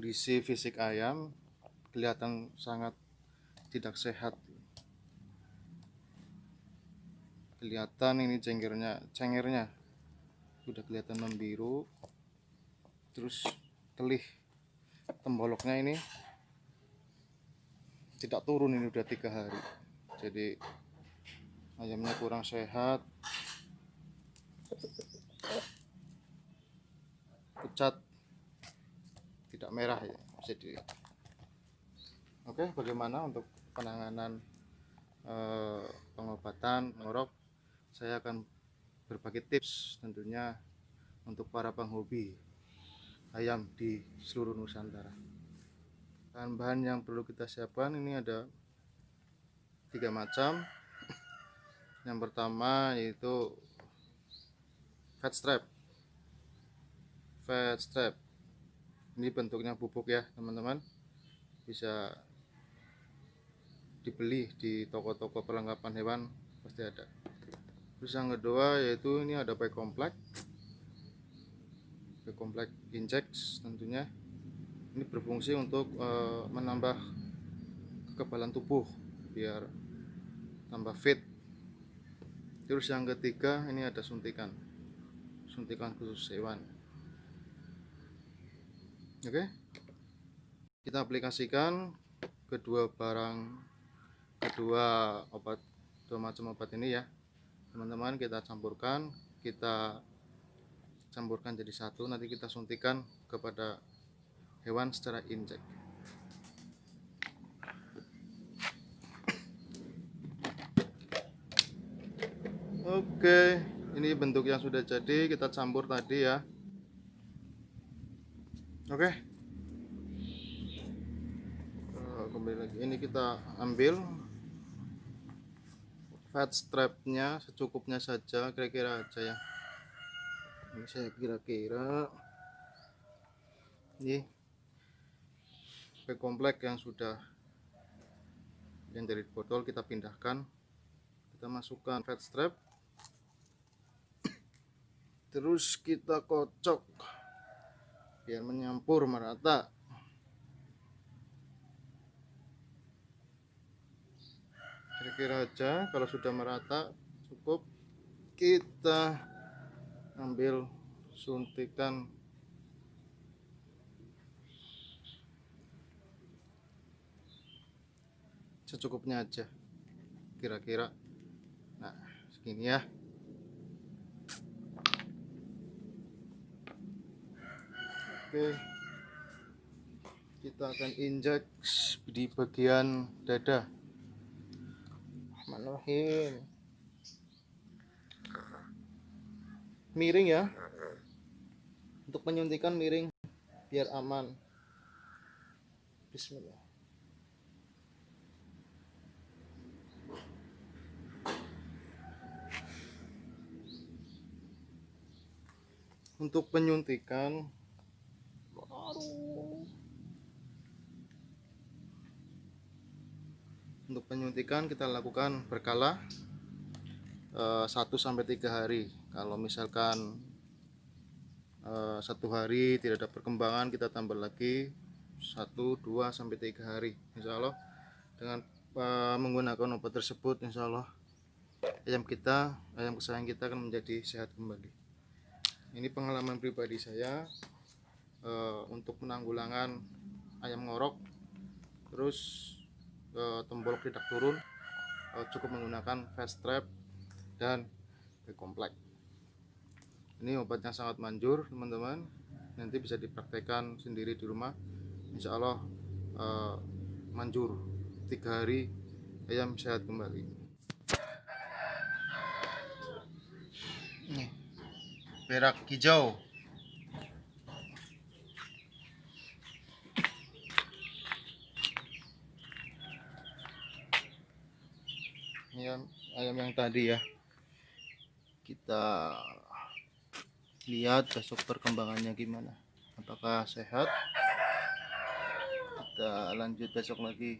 kondisi fisik ayam kelihatan sangat tidak sehat. Kelihatan ini cengernya udah kelihatan membiru, terus telih temboloknya ini tidak turun, ini udah 3 hari. Jadi ayamnya kurang sehat, pucat, tidak merah ya, bisa dilihat. Oke, bagaimana untuk penanganan pengobatan ngorok? Saya akan berbagi tips tentunya untuk para penghobi ayam di seluruh Nusantara. Bahan-bahan yang perlu kita siapkan ini ada 3 macam. Yang pertama yaitu fat strap. Ini bentuknya bubuk ya teman-teman, bisa dibeli di toko-toko perlengkapan hewan, pasti ada. Terus yang kedua yaitu ini ada baik komplek inject tentunya. Ini berfungsi untuk menambah kekebalan tubuh biar tambah fit. Terus yang ketiga ini ada suntikan khusus hewan. Oke, kita aplikasikan kedua macam obat ini ya teman-teman. Kita campurkan jadi satu, nanti kita suntikan kepada hewan secara injek. Oke, ini bentuk yang sudah jadi, kita campur tadi ya. Oke, kembali lagi, ini kita ambil fat strapnya secukupnya saja, kira-kira aja ya. Ini saya kira-kira ini komplek yang dari botol kita pindahkan, kita masukkan fat strap, terus kita kocok biar menyampur merata. Kira-kira aja, kalau sudah merata cukup, kita ambil suntikan secukupnya aja, kira-kira nah segini ya. Oke, kita akan injek di bagian dada. Manohin miring ya, untuk penyuntikan miring biar aman. Bismillah. Untuk penyuntikan kita lakukan berkala 1-3 hari. Kalau misalkan 1 hari tidak ada perkembangan, kita tambah lagi 1-2-3 hari. Insya Allah dengan menggunakan obat tersebut, insya Allah ayam kesayangan kita akan menjadi sehat kembali. Ini pengalaman pribadi saya untuk penanggulangan ayam ngorok, terus tembolok tidak turun, cukup menggunakan fat strap dan komplek. Ini obatnya sangat manjur teman-teman, nanti bisa dipraktekkan sendiri di rumah, insya Allah manjur. 3 hari ayam sehat kembali. Nih, perak hijau. Ini ayam yang tadi ya, kita lihat besok perkembangannya gimana, apakah sehat. Kita lanjut besok lagi.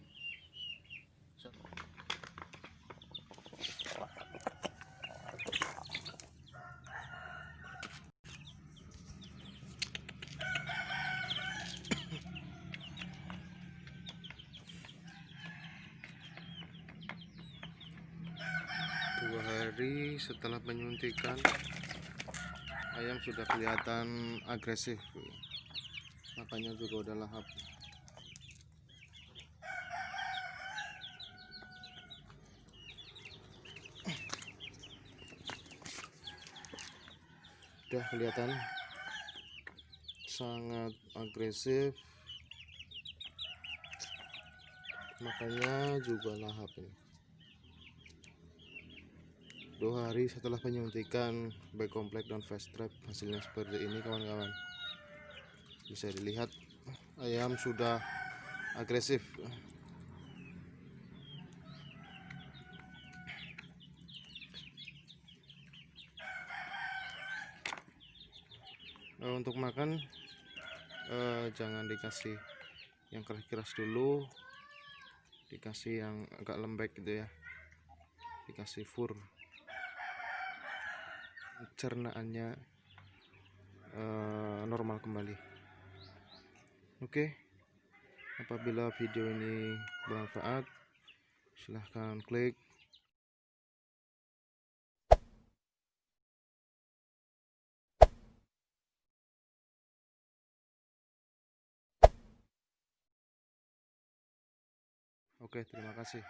2 hari setelah penyuntikan, ayam sudah kelihatan agresif, makanya juga udah lahap. Udah kelihatan sangat agresif, makanya juga lahap ini. 2 hari setelah penyuntikan baik komplek dan fast trap, hasilnya seperti ini kawan-kawan. Bisa dilihat ayam sudah agresif. Untuk makan jangan dikasih yang keras-keras dulu, dikasih yang agak lembek gitu ya, dikasih fur, cernaannya normal kembali. Oke, apabila video ini bermanfaat, silahkan klik Oke, terima kasih.